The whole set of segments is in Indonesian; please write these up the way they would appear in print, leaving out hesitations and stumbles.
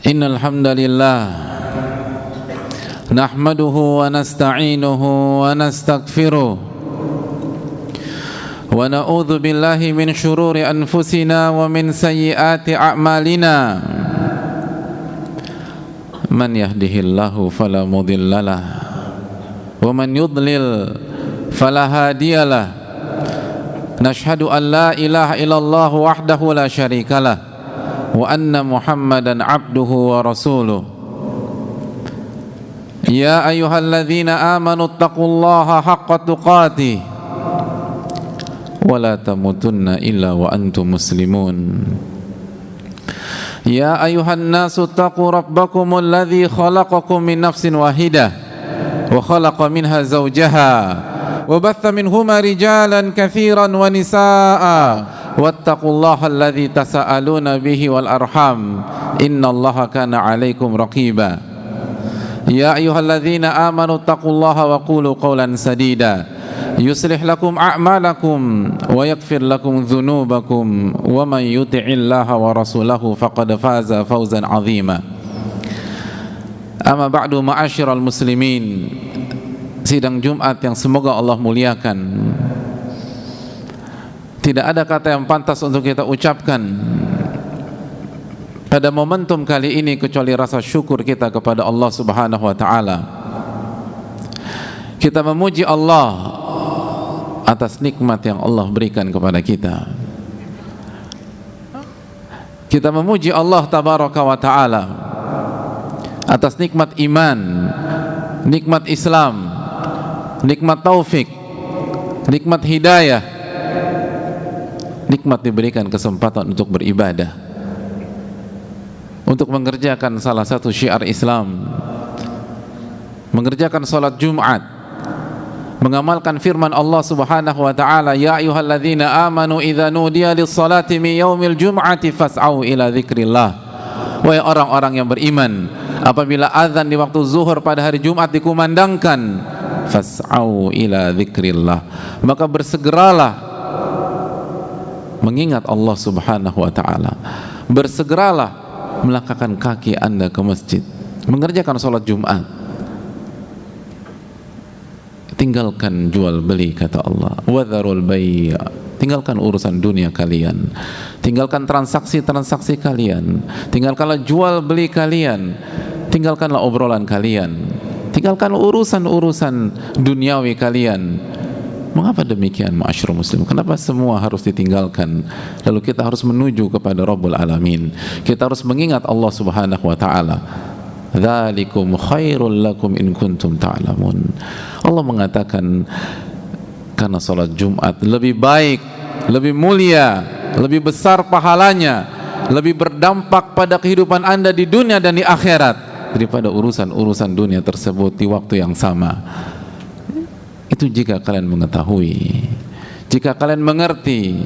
Innal hamdalillah nahmaduhu wa nasta'inuhu wa nastaghfiruh wa na'udzu billahi min shururi anfusina wa min sayyiati a'malina. Man yahdihillahu fala mudhillalah wa man yudlil fala hadiyalah. Nashhadu an la ilaha illallah wahdahu la syarikalah wa anna Muhammadan abduhu wa rasuluh. Ya ayyuhalladzina amanu taqullaha haqqa tuqatih wa la tamutunna illa wa antum muslimun. Ya ayyuhan nasu taqu rabbakumul ladzi khalaqakum min nafsin wahidah wa khalaqa minha zawjaha wa batha minhuma rijalan katsiran wa nisaa'a wattaqullaha alladzi tasaaluna bihi wal arham innallaha kana 'alaikum raqiba. Ya ayyuhalladzina amanu taqullaha wa qulu qawlan sadida yuslih lakum a'malakum wa yaghfir lakum dhunubakum wa man yuti'illaha wa rasulahu faqad faza fawzan 'azima. Amma ba'du, ma'asyiral muslimin. Sidang Jumat yang semoga Allah muliakan, tidak ada kata yang pantas untuk kita ucapkan pada momentum kali ini kecuali rasa syukur kita kepada Allah Subhanahu wa taala. Kita memuji Allah atas nikmat yang Allah berikan kepada kita. Kita memuji Allah tabaraka wa taala atas nikmat iman, nikmat Islam, nikmat taufik, nikmat hidayah, nikmat diberikan kesempatan untuk beribadah, untuk mengerjakan salah satu syiar Islam, mengerjakan salat Jumat, mengamalkan firman Allah Subhanahu wa taala, ya ayyuhalladzina amanu idza nudiya lis-salati min yaumil jum'ati fas'au ila dzikrillah. Wahai orang-orang yang beriman, apabila azan di waktu zuhur pada hari Jumat dikumandangkan, fas'au ila dzikrillah, maka bersegeralah mengingat Allah Subhanahu wa taala. Bersegeralah melangkahkan kaki Anda ke masjid, mengerjakan salat Jumat. Tinggalkan jual beli, kata Allah. Wadharul bai', tinggalkan urusan dunia kalian, tinggalkan transaksi-transaksi kalian, tinggalkanlah jual beli kalian, tinggalkanlah obrolan kalian, tinggalkan urusan-urusan duniawi kalian. Mengapa demikian, ma'asyiral muslim? Kenapa semua harus ditinggalkan? Lalu kita harus menuju kepada Rabbul Alamin. Kita harus mengingat Allah Subhanahu wa taala. Dzalikum khairul lakum in kuntum ta'lamun. Allah mengatakan karena salat Jumat lebih baik, lebih mulia, lebih besar pahalanya, lebih berdampak pada kehidupan Anda di dunia dan di akhirat daripada urusan-urusan dunia tersebut di waktu yang sama. Itu jika kalian mengetahui, jika kalian mengerti,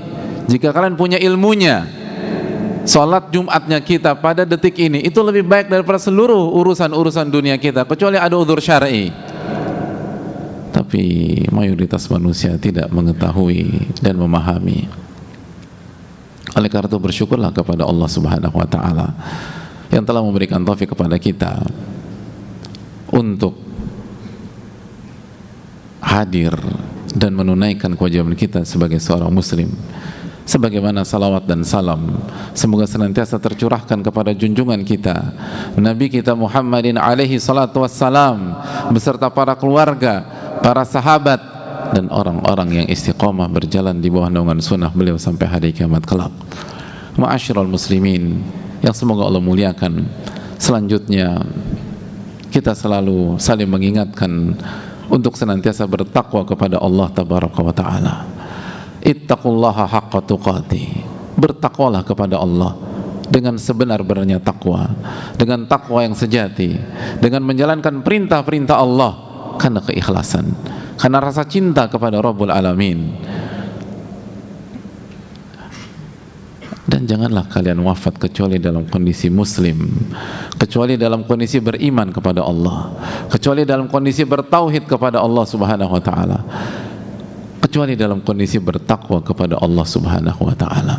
jika kalian punya ilmunya. Salat Jumatnya kita pada detik ini itu lebih baik daripada seluruh urusan-urusan dunia kita, kecuali ada udzur syar'i. Tapi mayoritas manusia tidak mengetahui dan memahami. Oleh karena itu bersyukurlah kepada Allah Subhanahu wa taala yang telah memberikan taufik kepada kita untuk hadir dan menunaikan kewajiban kita sebagai seorang muslim. Sebagaimana salawat dan salam semoga senantiasa tercurahkan kepada junjungan kita Nabi kita Muhammadin alaihi salatu wassalam beserta para keluarga, para sahabat dan orang-orang yang istiqomah berjalan di bawah naungan sunnah beliau sampai hari kiamat kelak. Ma'asyiral muslimin yang semoga Allah muliakan, selanjutnya kita selalu saling mengingatkan untuk senantiasa bertakwa kepada Allah tabaraka wa taala. Ittaqullaha haqqa tuqatih, bertakwalah kepada Allah dengan sebenar-benarnya takwa, dengan takwa yang sejati, dengan menjalankan perintah-perintah Allah karena keikhlasan, karena rasa cinta kepada Rabbul Alamin. Dan janganlah kalian wafat kecuali dalam kondisi muslim, kecuali dalam kondisi beriman kepada Allah, kecuali dalam kondisi bertauhid kepada Allah Subhanahu wa taala, kecuali dalam kondisi bertakwa kepada Allah Subhanahu wa taala.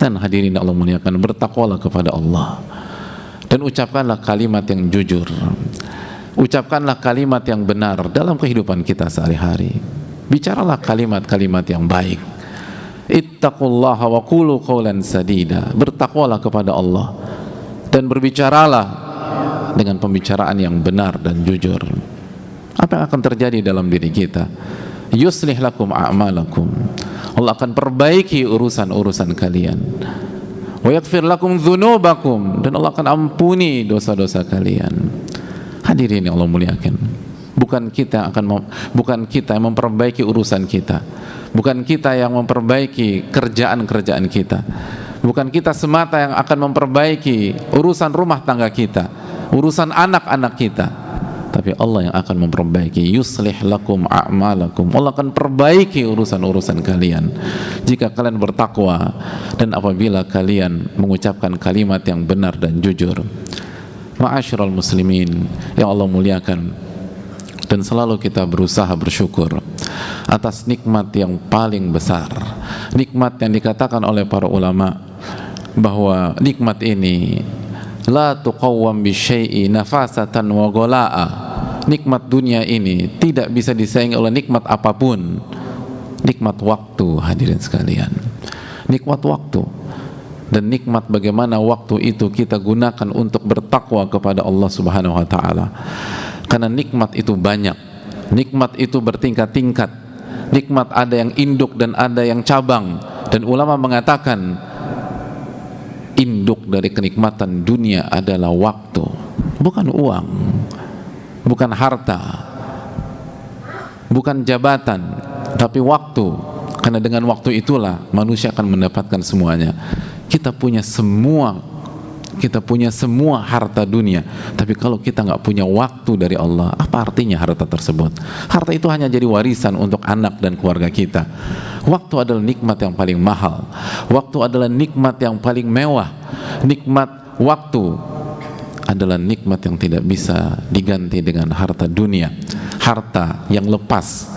Dan hadirin Allah muliakan, bertakwalah kepada Allah Dan ucapkanlah kalimat yang jujur, ucapkanlah kalimat yang benar dalam kehidupan kita sehari-hari. Bicaralah kalimat-kalimat yang baik. Ittaqullaha wa qulu qawlan sadida. Bertakwalah kepada Allah dan berbicaralah dengan pembicaraan yang benar dan jujur. Apa yang akan terjadi dalam diri kita? Yuslih lakum a'malakum. Allah akan perbaiki urusan-urusan kalian. Wa yaghfir lakum dzunubakum, dan Allah akan ampuni dosa-dosa kalian. Hadirin yang Allah muliakan, bukan kita yang memperbaiki urusan kita, bukan kita yang memperbaiki kerjaan-kerjaan kita, bukan kita semata yang akan memperbaiki urusan rumah tangga kita, urusan anak-anak kita, tapi Allah yang akan memperbaiki. Yuslih lakum a'malakum. Allah akan perbaiki urusan-urusan kalian jika kalian bertakwa dan apabila kalian mengucapkan kalimat yang benar dan jujur. Ma'asyiral muslimin yang Allah muliakan, dan selalu kita berusaha bersyukur atas nikmat yang paling besar, nikmat yang dikatakan oleh para ulama bahwa nikmat ini la tuqawwam bisyai'i nafasatan wa gola'a. Nikmat dunia ini tidak bisa disaingi oleh nikmat apapun. Nikmat waktu, hadirin sekalian, nikmat waktu. Dan nikmat bagaimana waktu itu kita gunakan untuk bertakwa kepada Allah Subhanahu wa ta'ala. Karena nikmat itu banyak, nikmat itu bertingkat-tingkat, nikmat ada yang induk dan ada yang cabang. Dan ulama mengatakan induk dari kenikmatan dunia adalah waktu, bukan uang, bukan harta, bukan jabatan, tapi waktu. Karena dengan waktu itulah manusia akan mendapatkan semuanya. Kita punya semua harta dunia, tapi kalau kita nggak punya waktu dari Allah, apa artinya harta tersebut? Harta itu hanya jadi warisan untuk anak dan keluarga kita. Waktu adalah nikmat yang paling mahal. Waktu adalah nikmat yang paling mewah. Nikmat waktu adalah nikmat yang tidak bisa diganti dengan harta dunia. Harta yang lepas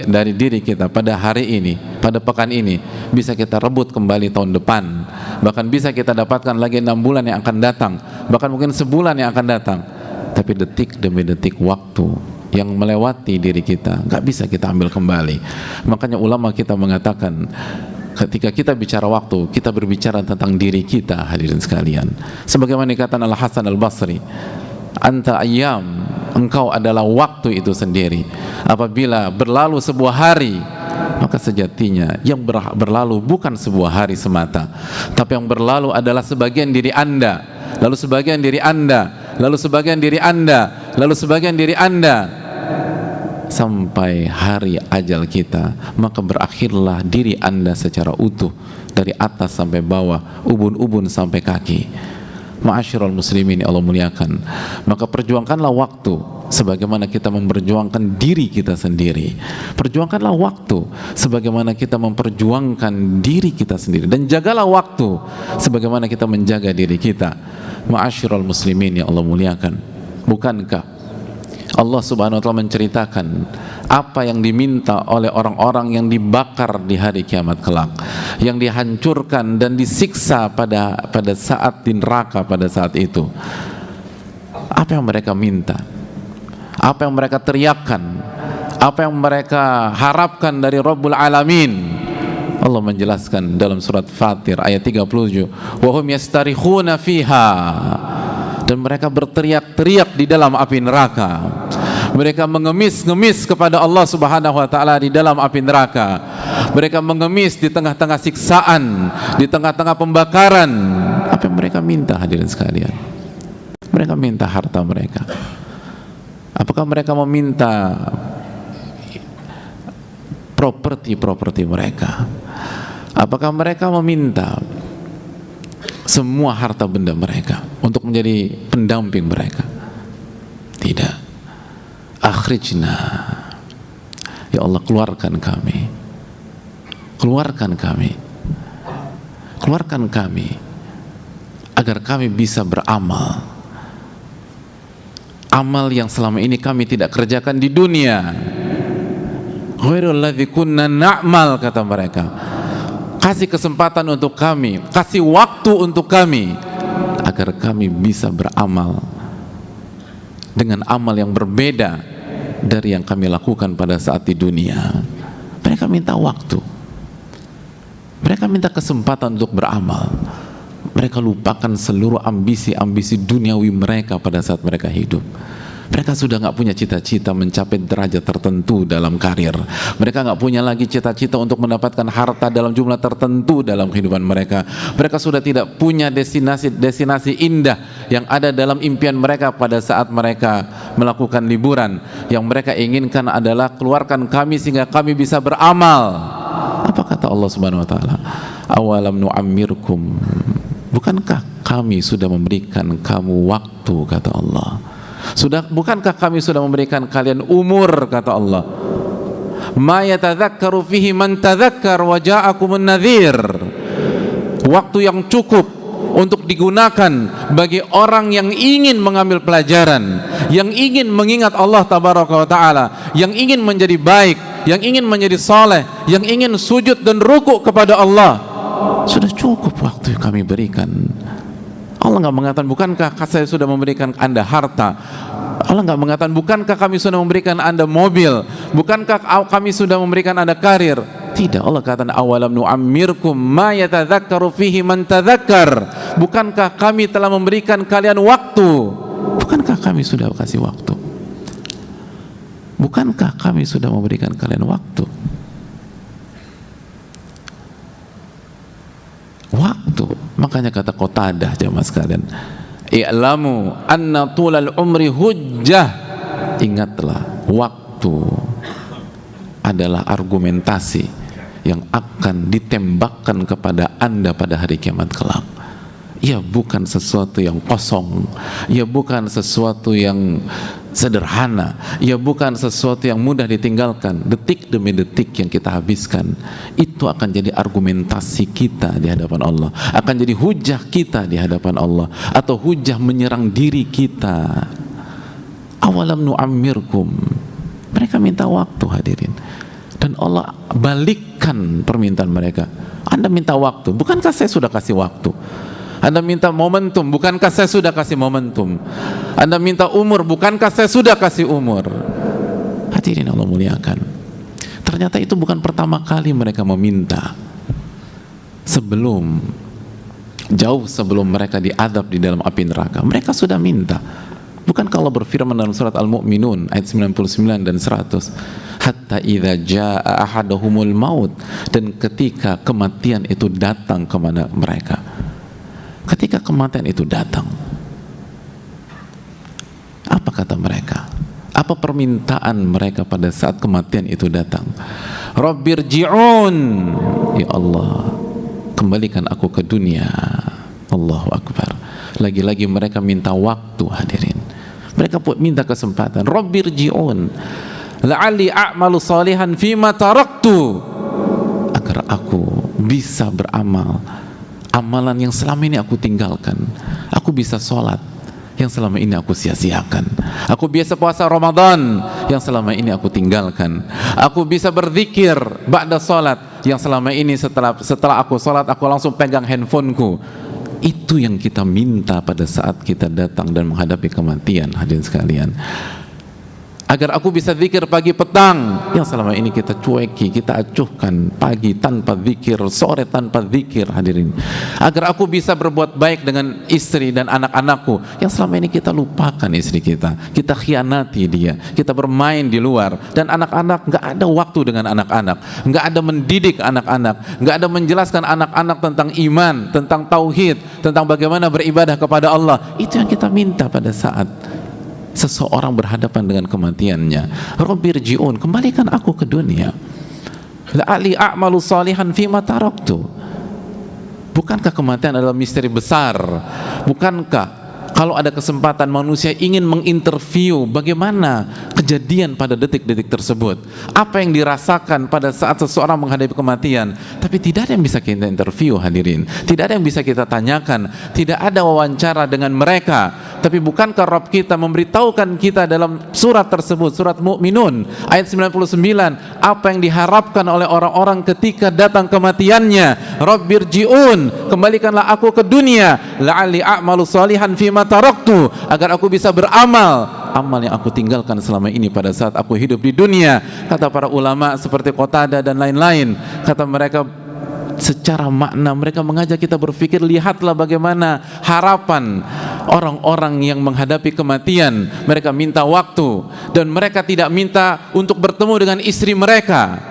dari diri kita pada hari ini, pada pekan ini, bisa kita rebut kembali tahun depan, bahkan bisa kita dapatkan lagi 6 bulan yang akan datang, bahkan mungkin sebulan yang akan datang. Tapi detik demi detik waktu yang melewati diri kita nggak bisa kita ambil kembali. Makanya ulama kita mengatakan, ketika kita bicara waktu, kita berbicara tentang diri kita, hadirin sekalian. Sebagaimana dikatakan Al-Hasan Al-Basri, anta ayyam, engkau adalah waktu itu sendiri. Apabila berlalu sebuah hari, maka sejatinya yang berlalu bukan sebuah hari semata, tapi yang berlalu adalah sebagian diri Anda, lalu sebagian diri Anda, lalu sebagian diri Anda, lalu sebagian diri Anda, sampai hari ajal kita. Maka berakhirlah diri Anda secara utuh, dari atas sampai bawah, ubun-ubun sampai kaki. Ma'asyiral muslimin Allah muliakan, maka perjuangkanlah waktu sebagaimana kita memperjuangkan diri kita sendiri. Perjuangkanlah waktu sebagaimana kita memperjuangkan diri kita sendiri, dan jagalah waktu sebagaimana kita menjaga diri kita. Ma'asyiral muslimin Allah muliakan, bukankah Allah Subhanahu wa ta'ala menceritakan apa yang diminta oleh orang-orang yang dibakar di hari kiamat kelak, yang dihancurkan dan disiksa pada saat di neraka pada saat itu? Apa yang mereka minta? Apa yang mereka teriakkan? Apa yang mereka harapkan dari Rabbul Alamin? Allah menjelaskan dalam surat Fatir ayat 37, wa hum yastarikhuna fiha, dan mereka berteriak-teriak di dalam api neraka. Mereka mengemis-ngemis kepada Allah Subhanahu wa ta'ala di dalam api neraka. Mereka mengemis di tengah-tengah siksaan, di tengah-tengah pembakaran. Apa yang mereka minta, hadirin sekalian? Mereka minta harta mereka. Apakah mereka meminta properti mereka? Apakah mereka meminta semua harta benda mereka untuk menjadi pendamping mereka? Tidak. Akhrijna, ya Allah, keluarkan kami, keluarkan kami, keluarkan kami, agar kami bisa beramal, amal yang selama ini kami tidak kerjakan di dunia. Ghairul ladzi kunna na'mal, kata mereka. Kasih kesempatan untuk kami, kasih waktu untuk kami, agar kami bisa beramal dengan amal yang berbeda dari yang kami lakukan pada saat di dunia. Mereka minta waktu, mereka minta kesempatan untuk beramal. Mereka lupakan seluruh ambisi-ambisi duniawi mereka pada saat mereka hidup. Mereka sudah nggak punya cita-cita mencapai derajat tertentu dalam karir. Mereka nggak punya lagi cita-cita untuk mendapatkan harta dalam jumlah tertentu dalam kehidupan mereka. Mereka sudah tidak punya destinasi indah yang ada dalam impian mereka pada saat mereka melakukan liburan. Yang mereka inginkan adalah keluarkan kami sehingga kami bisa beramal. Apa kata Allah Subhanahu Wa Taala? Awalam nu'ammirkum, bukankah kami sudah memberikan kamu waktu, kata Allah. Bukankah kami sudah memberikan kalian umur, kata Allah. Ma yatadzakkaru fihi man tadzakkar wa ja'akumun nadhir. Waktu yang cukup untuk digunakan bagi orang yang ingin mengambil pelajaran, yang ingin mengingat Allah tabaraka wa taala, yang ingin menjadi baik, yang ingin menjadi saleh, yang ingin sujud dan rukuk kepada Allah. Sudah cukup waktu yang kami berikan. Allah nggak mengatakan bukankah saya sudah memberikan Anda harta. Allah nggak mengatakan bukankah kami sudah memberikan Anda mobil, bukankah kami sudah memberikan Anda karir. Tidak, Allah katakan awalam nu'ammirkum ma yatadzakkaru fihi man tadzakkar. Bukankah kami telah memberikan kalian waktu? Bukankah kami sudah kasih waktu? Bukankah kami sudah memberikan kalian waktu? Waktu. Makanya kata Qatadah, jamaah sekalian, i'lamu anna tulal umri hujjah. Ingatlah, waktu adalah argumentasi yang akan ditembakkan kepada Anda pada hari kiamat kelak. Ia bukan sesuatu yang kosong, ia bukan sesuatu yang sederhana, ia bukan sesuatu yang mudah ditinggalkan. Detik demi detik yang kita habiskan itu akan jadi argumentasi kita di hadapan Allah, akan jadi hujah kita di hadapan Allah, atau hujah menyerang diri kita. Awalam nu'ammirkum, mereka minta waktu, hadirin, dan Allah balikkan permintaan mereka. Anda minta waktu, bukankah saya sudah kasih waktu? Anda minta momentum, bukankah saya sudah kasih momentum? Anda minta umur, bukankah saya sudah kasih umur? Hadirin Allah muliakan, ternyata itu bukan pertama kali mereka meminta. Jauh sebelum mereka diadab di dalam api neraka, mereka sudah minta. Bukankah Allah berfirman dalam surat Al-Mu'minun ayat 99 dan 100, hatta idza jaa ahaduhumul maut, dan ketika kematian itu datang kepada mereka. Ketika kematian itu datang, apa kata mereka? Apa permintaan mereka pada saat kematian itu datang? Rabbirji'un, ya Allah, kembalikan aku ke dunia. Allahu Akbar. Lagi-lagi mereka minta waktu, hadirin. Mereka minta kesempatan. Rabbirji'un la'alli a'malu salihan fima taraktu, agar aku bisa beramal amalan yang selama ini aku tinggalkan. Aku bisa sholat yang selama ini aku sia-siakan. Aku biasa puasa Ramadan yang selama ini aku tinggalkan. Aku bisa berzikir ba'da sholat yang selama ini setelah aku sholat aku langsung pegang handphoneku. Itu yang kita minta pada saat kita datang dan menghadapi kematian, hadirin sekalian. Agar aku bisa zikir pagi petang yang selama ini kita cueki, kita acuhkan, pagi tanpa zikir, sore tanpa zikir, hadirin. Agar aku bisa berbuat baik dengan istri dan anak-anakku yang selama ini kita lupakan istri kita khianati dia, kita bermain di luar, dan anak-anak nggak ada waktu dengan anak-anak, nggak ada mendidik anak-anak, nggak ada menjelaskan anak-anak tentang iman, tentang tauhid, tentang bagaimana beribadah kepada Allah. Itu yang kita minta pada saat seseorang berhadapan dengan kematiannya. Rabbirji'un, kembalikan aku ke dunia. La'ali a'malu salihan fima taraktu. Bukankah kematian adalah misteri besar? Bukankah Kalau ada kesempatan manusia ingin menginterview bagaimana kejadian pada detik-detik tersebut, apa yang dirasakan pada saat seseorang menghadapi kematian, tapi tidak ada yang bisa kita interview, hadirin. Tidak ada yang bisa kita tanyakan, tidak ada wawancara dengan mereka. Tapi bukankah Rabb kita memberitahukan kita dalam surat tersebut, surat Mu'minun ayat 99, apa yang diharapkan oleh orang-orang ketika datang kematiannya? Rabbirji'un, kembalikanlah aku ke dunia, la'alli a'malu shalihan fima taraktu, agar aku bisa beramal amal yang aku tinggalkan selama ini pada saat aku hidup di dunia. Kata para ulama seperti Qatadah dan lain-lain, kata mereka secara makna mereka mengajak kita berpikir, lihatlah bagaimana harapan orang-orang yang menghadapi kematian. Mereka minta waktu, dan mereka tidak minta untuk bertemu dengan istri mereka,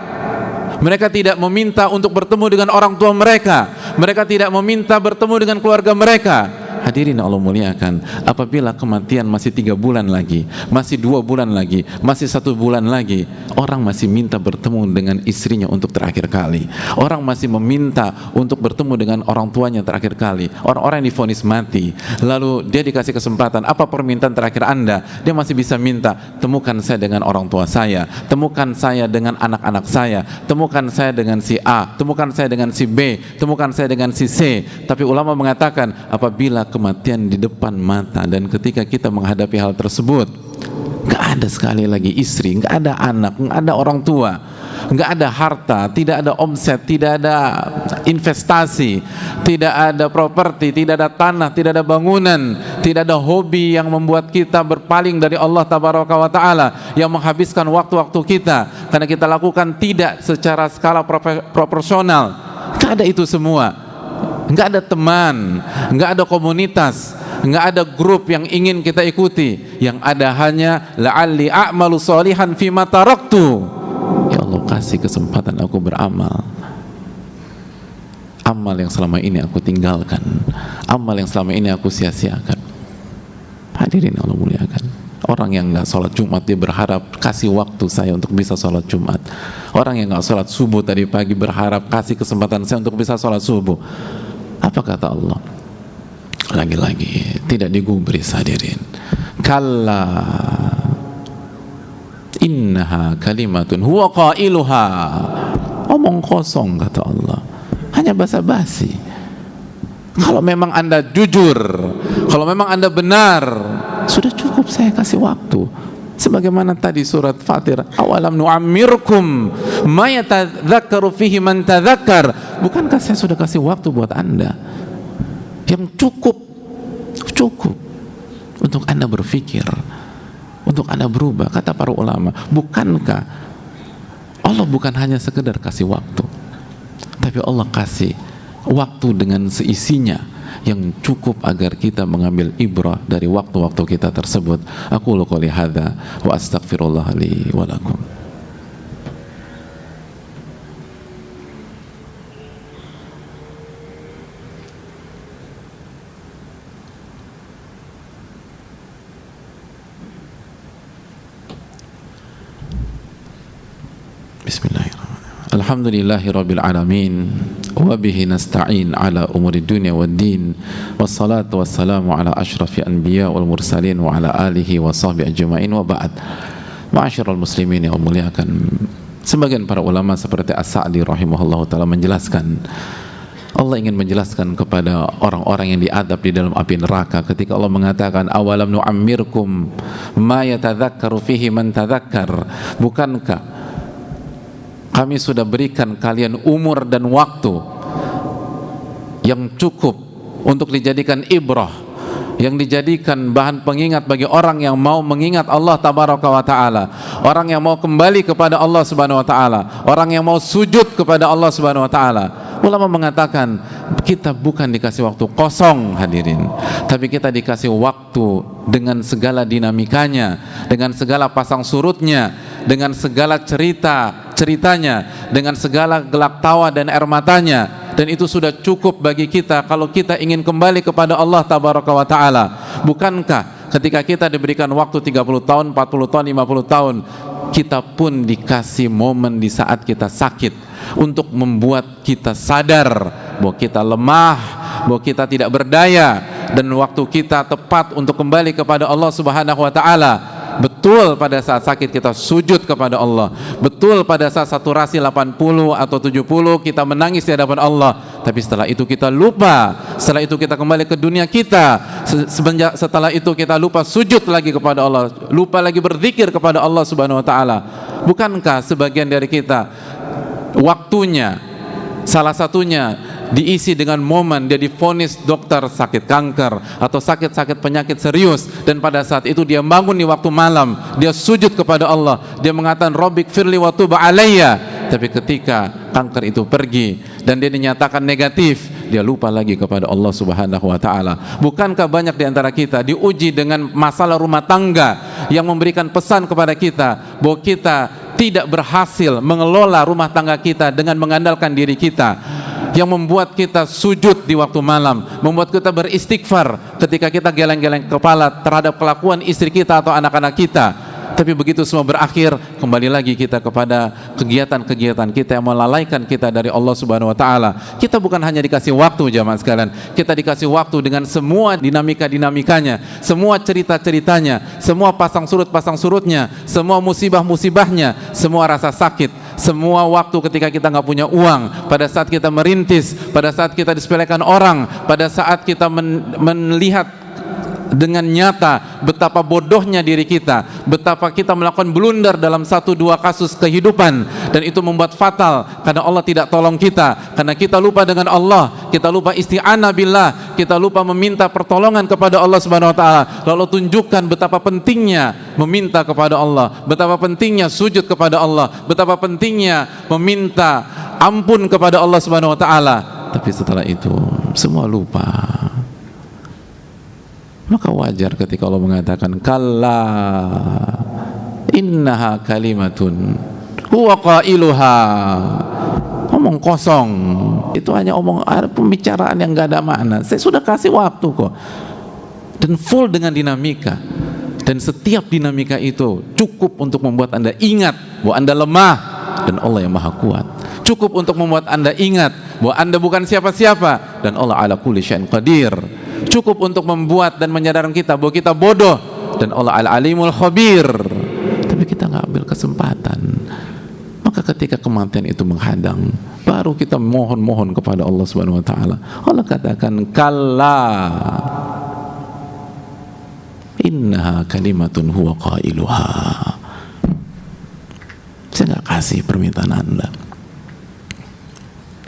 mereka tidak meminta untuk bertemu dengan orang tua mereka, mereka tidak meminta bertemu dengan keluarga mereka. Hadirin Allah muliakan, apabila kematian masih 3 bulan lagi, masih 2 bulan lagi, masih 1 bulan lagi, orang masih minta bertemu dengan istrinya untuk terakhir kali, orang masih meminta untuk bertemu dengan orang tuanya terakhir kali. Orang-orang yang divonis mati, lalu dia dikasih kesempatan, apa permintaan terakhir Anda? Dia masih bisa minta, temukan saya dengan orang tua saya, temukan saya dengan anak-anak saya, temukan saya dengan si A, temukan saya dengan si B, temukan saya dengan si C. Tapi ulama mengatakan, apabila kematian di depan mata dan ketika kita menghadapi hal tersebut, nggak ada sekali lagi istri, nggak ada anak, nggak ada orang tua, nggak ada harta, tidak ada omset, tidak ada investasi, tidak ada properti, tidak ada tanah, tidak ada bangunan, tidak ada hobi yang membuat kita berpaling dari Allah Tabaraka wa Ta'ala, yang menghabiskan waktu-waktu kita karena kita lakukan tidak secara skala proporsional. Nggak ada itu semua. Nggak ada teman, nggak ada komunitas, nggak ada grup yang ingin kita ikuti. Yang ada hanya la'alli a'malu shalihan fima taraktu. Ya Allah, kasih kesempatan aku beramal, amal yang selama ini aku tinggalkan, amal yang selama ini aku sia-siakan. Hadirin Allah muliakan, orang yang nggak sholat Jumat dia berharap kasih waktu saya untuk bisa sholat Jumat. Orang yang nggak sholat subuh tadi pagi berharap kasih kesempatan saya untuk bisa sholat subuh. Apa kata Allah? Lagi-lagi tidak digubris, hadirin. Kalla innaha kalimatun huwa qailuha. Omong kosong kata Allah, hanya basa-basi. Kalau memang Anda jujur, kalau memang Anda benar, sudah cukup saya kasih waktu. Sebagaimana tadi surat Fatir, awalam nu'ammirkum ma yatadzakkaru fihi man tadzakkar. Bukankah saya sudah kasih waktu buat Anda yang cukup untuk Anda berpikir, untuk Anda berubah. Kata para ulama, bukankah Allah bukan hanya sekedar kasih waktu, tapi Allah kasih waktu dengan seisinya yang cukup agar kita mengambil ibrah dari waktu-waktu kita tersebut. Aku qouli hadza wa astaghfirullah li wa lakum. Bismillahirrahmanirrahim. Alhamdulillahirabbil alamin. Wabihi nasta'in ala umuri dunia wad din, wassalatu wassalamu ala ashrafil anbiya wal mursalin wa ala alihi wa sahbihi ajma'in, wa ba'd. Ma'asyiral muslimin yang muliakan, sebagian para ulama seperti As-Sa'di rahimahullahu ta'ala menjelaskan, Allah ingin menjelaskan kepada orang-orang yang diadab di dalam api neraka ketika Allah mengatakan awalam nu'ammirkum ma yatadzakkaru fihi man tadzakkar. Bukankah kami sudah berikan kalian umur dan waktu yang cukup untuk dijadikan ibrah, yang dijadikan bahan pengingat bagi orang yang mau mengingat Allah Tabaraka wa Ta'ala, orang yang mau kembali kepada Allah Subhanahu wa Ta'ala, orang yang mau sujud kepada Allah Subhanahu wa Ta'ala. Ulama mengatakan kita bukan dikasih waktu kosong, hadirin, tapi kita dikasih waktu dengan segala dinamikanya, dengan segala pasang surutnya, dengan segala ceritanya, dengan segala gelak tawa dan air matanya. Dan itu sudah cukup bagi kita kalau kita ingin kembali kepada Allah Tabaraka wa Ta'ala. Bukankah ketika kita diberikan waktu 30 tahun, 40 tahun, 50 tahun, kita pun dikasih momen di saat kita sakit untuk membuat kita sadar bahwa kita lemah, bahwa kita tidak berdaya, dan waktu kita tepat untuk kembali kepada Allah Subhanahu wa taala. Betul pada saat sakit kita sujud kepada Allah. Betul pada saat saturasi 80 atau 70 kita menangis di hadapan Allah. Tapi setelah itu kita lupa. Setelah itu kita kembali ke dunia kita. Setelah itu kita lupa sujud lagi kepada Allah. Lupa lagi berzikir kepada Allah Subhanahu wa taala. Bukankah sebagian dari kita waktunya salah satunya diisi dengan momen dia divonis dokter sakit kanker atau sakit-sakit penyakit serius, dan pada saat itu dia bangun di waktu malam, dia sujud kepada Allah, dia mengatakan Rabbik firli wa tub alayya. Tapi ketika kanker itu pergi dan dia dinyatakan negatif, dia lupa lagi kepada Allah Subhanahu wa taala. Bukankah banyak di antara kita diuji dengan masalah rumah tangga yang memberikan pesan kepada kita bahwa kita tidak berhasil mengelola rumah tangga kita dengan mengandalkan diri kita, yang membuat kita sujud di waktu malam, membuat kita beristighfar ketika kita geleng-geleng kepala terhadap kelakuan istri kita atau anak-anak kita. Tapi begitu semua berakhir, kembali lagi kita kepada kegiatan-kegiatan kita yang melalaikan kita dari Allah Subhanahu wa taala. Kita bukan hanya dikasih waktu jamaah sekalian, kita dikasih waktu dengan semua dinamika-dinamikanya, semua cerita-ceritanya, semua pasang surutnya, semua musibah-musibahnya, semua rasa sakit, semua waktu ketika kita nggak punya uang, pada saat kita merintis, pada saat kita disepelekan orang, pada saat kita melihat dengan nyata betapa bodohnya diri kita, betapa kita melakukan blunder dalam 1-2 kasus kehidupan, dan itu membuat fatal karena Allah tidak tolong kita, karena kita lupa dengan Allah, kita lupa isti'anah billah, kita lupa meminta pertolongan kepada Allah Subhanahu wa taala. Lalu tunjukkan betapa pentingnya meminta kepada Allah, betapa pentingnya sujud kepada Allah, betapa pentingnya meminta ampun kepada Allah Subhanahu wa taala. Tapi setelah itu semua lupa. Maka wajar ketika Allah mengatakan kalla innaha kalimatun huwa qailuha. Omong kosong, itu hanya pembicaraan yang gak ada makna. Saya sudah kasih waktu kok, dan full dengan dinamika, dan setiap dinamika itu cukup untuk membuat Anda ingat bahwa Anda lemah dan Allah yang maha kuat. Cukup untuk membuat Anda ingat bahwa Anda bukan siapa-siapa dan Allah ala kulli syai'in qadir. Cukup untuk membuat dan menyadarkan kita bahwa kita bodoh dan Allah al-alimul khabir. Tapi kita nggak ambil kesempatan. Maka ketika kematian itu menghadang, baru kita mohon kepada Allah Subhanahu wa taala. Allah katakan kalla innaha kalimatun huwa qailuha. Saya nggak kasih permintaan Anda.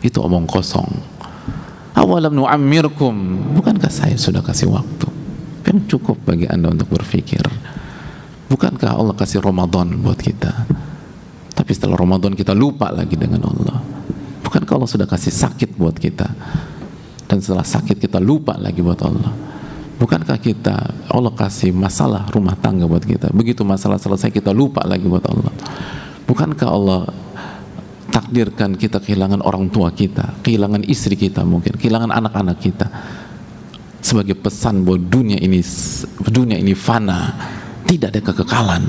Itu omong kosong. Awalam nu'ammirkum, bukankah saya sudah kasih waktu yang cukup bagi Anda untuk berpikir? Bukankah Allah kasih Ramadan buat kita, tapi setelah Ramadan kita lupa lagi dengan Allah? Bukankah Allah sudah kasih sakit buat kita, dan setelah sakit kita lupa lagi buat Allah? Bukankah Allah kasih masalah rumah tangga buat kita, begitu masalah selesai kita lupa lagi buat Allah? Bukankah Allah takdirkan kita kehilangan orang tua kita, kehilangan istri kita, mungkin kehilangan anak-anak kita, sebagai pesan bahwa dunia ini fana, tidak ada kekekalan.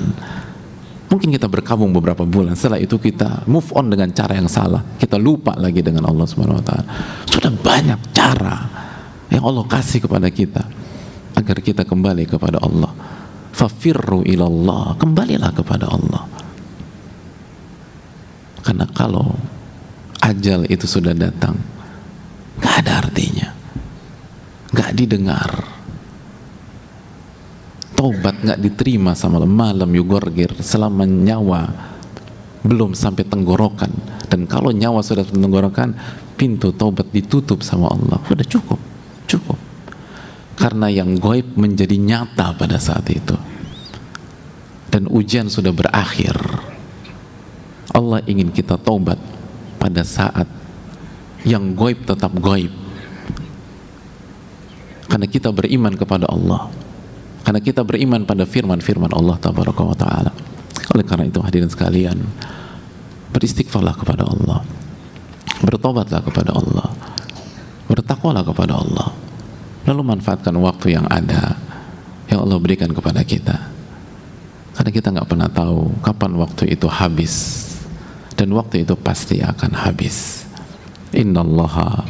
Mungkin kita berkabung beberapa bulan, setelah itu kita move on dengan cara yang salah, kita lupa lagi dengan Allah Subhanahu wa taala. Sudah banyak cara yang Allah kasih kepada kita agar kita kembali kepada Allah. Fafirru ilallah, kembalilah kepada Allah. Karena kalau ajal itu sudah datang, gak ada artinya, gak didengar, taubat gak diterima sama malam yugorgir selama nyawa belum sampai tenggorokan. Dan kalau nyawa sudah tenggorokan, pintu taubat ditutup sama Allah. Sudah cukup. Karena yang gaib menjadi nyata pada saat itu, dan ujian sudah berakhir. Allah ingin kita taubat pada saat yang gaib tetap gaib, karena kita beriman kepada Allah, karena kita beriman pada firman-firman Allah Tabaraka wa Ta'ala. Oleh karena itu hadirin sekalian, beristighfarlah kepada Allah, bertobatlah kepada Allah, bertakwalah kepada Allah, lalu manfaatkan waktu yang ada yang Allah berikan kepada kita, karena kita nggak pernah tahu kapan waktu itu habis, dan waktu itu pasti akan habis. Innallaha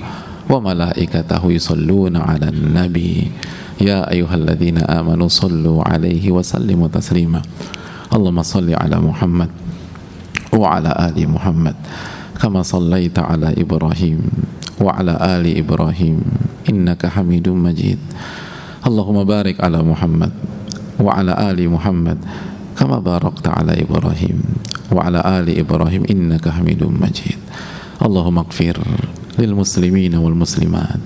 wa malaikatahu yusholluna 'alan nabi ya ayyuhalladzina amanu shallu 'alaihi wa sallimu taslima. Allahumma shalli 'ala Muhammad wa 'ala ali Muhammad kama shallaita 'ala Ibrahim wa 'ala ali Ibrahim innaka Hamidum Majid. Allahumma barik 'ala Muhammad wa 'ala ali Muhammad kama barakta 'ala Ibrahim wa 'ala ali Ibrahim innaka Hamidum Majid. Allahumma ighfir lil muslimina wal muslimat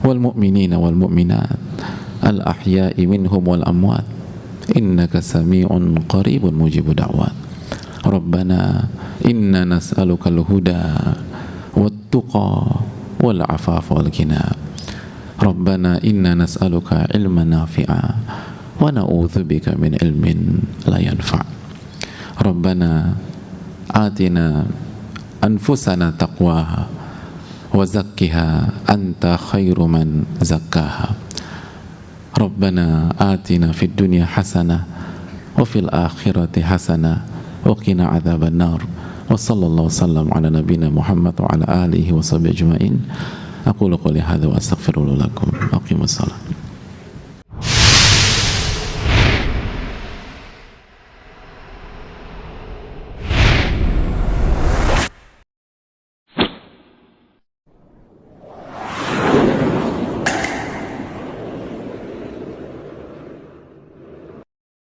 wal mu'minina wal mu'minat al ahya'i minhum wal amwat innaka sami'un qaribun mujibud da'wat. Rabbana inna nas'aluka al-huda wat tuqa wal afafa wal ghina. Rabbana inna nas'aluka ilman nafi'a wa na'udzubika min ilmin la yanfa'. Rabbana atina anfusana taqwaha wa zakkiha anta khairu man zakkaha. Rabbana atina fid dunya hasanah wa fil akhirati hasanah wa qina adzaban nar. Wa sallallahu wasallam ala nabiyyina Muhammad wa ala alihi wa sahbihi ajma'in. Aqulu qouli hadza wa astaghfirullaha lakum. Aqimus salat.